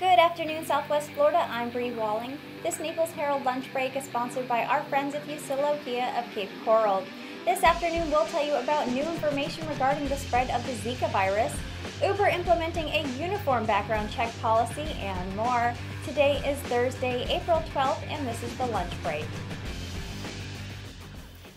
Good afternoon, Southwest Florida. I'm Bri Walling. This Naples Herald Lunch Break is sponsored by our friends at Fusillo Kia of Cape Coral. This afternoon, we'll tell you about new information regarding the spread of the Zika virus, Uber implementing a uniform background check policy, and more. Today is Thursday, April 12th, and this is the Lunch Break.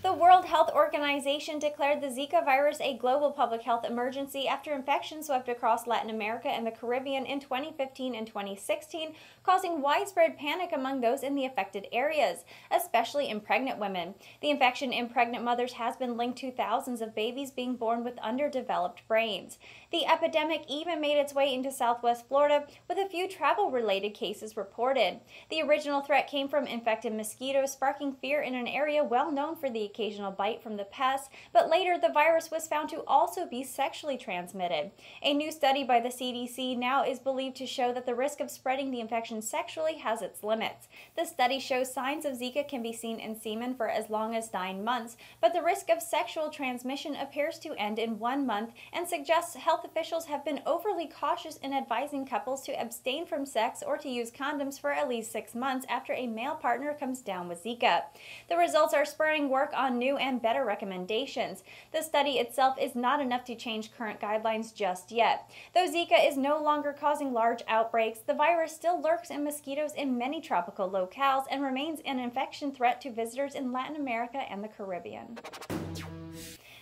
The World Health Organization declared the Zika virus a global public health emergency after infection swept across Latin America and the Caribbean in 2015 and 2016, causing widespread panic among those in the affected areas, especially in pregnant women. The infection in pregnant mothers has been linked to thousands of babies being born with underdeveloped brains. The epidemic even made its way into Southwest Florida, with a few travel-related cases reported. The original threat came from infected mosquitoes, sparking fear in an area well known for the occasional bite from the pest, but later the virus was found to also be sexually transmitted. A new study by the CDC now is believed to show that the risk of spreading the infection sexually has its limits. The study shows signs of Zika can be seen in semen for as long as 9 months, but the risk of sexual transmission appears to end in 1 month and suggests health officials have been overly cautious in advising couples to abstain from sex or to use condoms for at least 6 months after a male partner comes down with Zika. The results are spurring work on new and better recommendations. The study itself is not enough to change current guidelines just yet. Though Zika is no longer causing large outbreaks, the virus still lurks in mosquitoes in many tropical locales and remains an infection threat to visitors in Latin America and the Caribbean.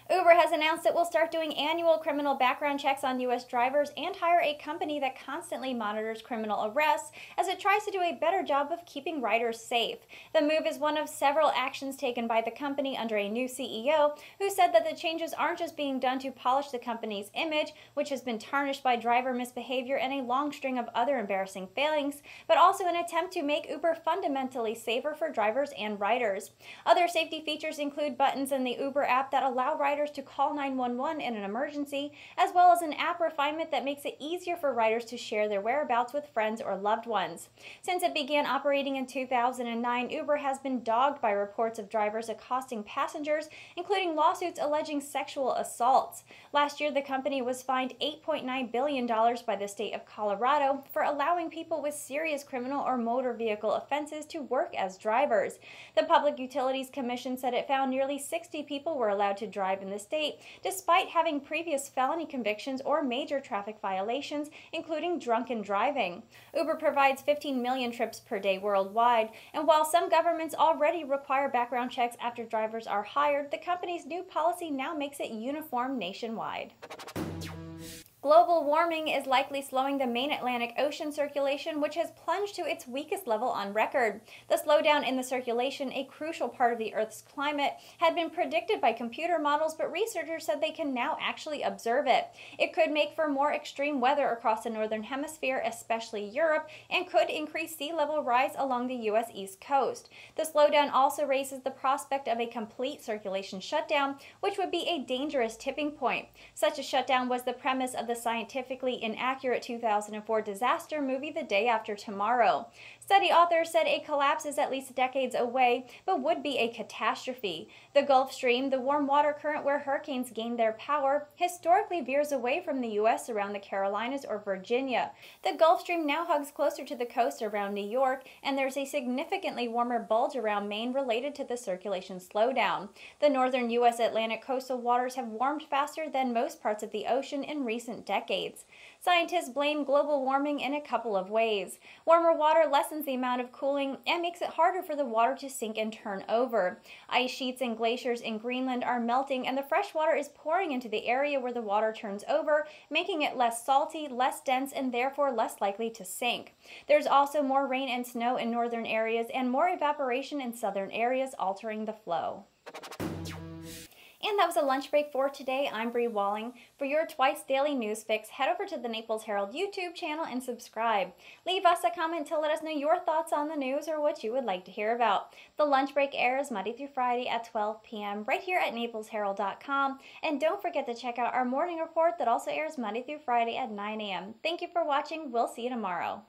Uber has announced it will start doing annual criminal background checks on U.S. drivers and hire a company that constantly monitors criminal arrests as it tries to do a better job of keeping riders safe. The move is one of several actions taken by the company under a new CEO who said that the changes aren't just being done to polish the company's image, which has been tarnished by driver misbehavior and a long string of other embarrassing failings, but also an attempt to make Uber fundamentally safer for drivers and riders. Other safety features include buttons in the Uber app that allow riders to call 911 in an emergency, as well as an app refinement that makes it easier for riders to share their whereabouts with friends or loved ones. Since it began operating in 2009, Uber has been dogged by reports of drivers accosting passengers, including lawsuits alleging sexual assaults. Last year, the company was fined $8.9 billion by the state of Colorado for allowing people with serious criminal or motor vehicle offenses to work as drivers. The Public Utilities Commission said it found nearly 60 people were allowed to drive in the state, despite having previous felony convictions or major traffic violations, including drunken driving. Uber provides 15 million trips per day worldwide, and while some governments already require background checks after drivers are hired, the company's new policy now makes it uniform nationwide. Global warming is likely slowing the main Atlantic Ocean circulation, which has plunged to its weakest level on record. The slowdown in the circulation, a crucial part of the Earth's climate, had been predicted by computer models, but researchers said they can now actually observe it. It could make for more extreme weather across the northern hemisphere, especially Europe, and could increase sea level rise along the U.S. East Coast. The slowdown also raises the prospect of a complete circulation shutdown, which would be a dangerous tipping point. Such a shutdown was the premise of the scientifically inaccurate 2004 disaster movie The Day After Tomorrow. Study authors said a collapse is at least decades away, but would be a catastrophe. The Gulf Stream, the warm water current where hurricanes gain their power, historically veers away from the U.S. around the Carolinas or Virginia. The Gulf Stream now hugs closer to the coast around New York, and there's a significantly warmer bulge around Maine related to the circulation slowdown. The northern U.S. Atlantic coastal waters have warmed faster than most parts of the ocean in recent decades. Scientists blame global warming in a couple of ways. Warmer water lessens the amount of cooling and makes it harder for the water to sink and turn over. Ice sheets and glaciers in Greenland are melting, and the fresh water is pouring into the area where the water turns over, making it less salty, less dense, and therefore less likely to sink. There's also more rain and snow in northern areas and more evaporation in southern areas, altering the flow. And that was a lunch break for today. I'm Bri Walling. For your twice daily news fix, head over to the Naples Herald YouTube channel and subscribe. Leave us a comment to let us know your thoughts on the news or what you would like to hear about. The lunch break airs Monday through Friday at 12 p.m. right here at NaplesHerald.com. And don't forget to check out our morning report that also airs Monday through Friday at 9 a.m. Thank you for watching. We'll see you tomorrow.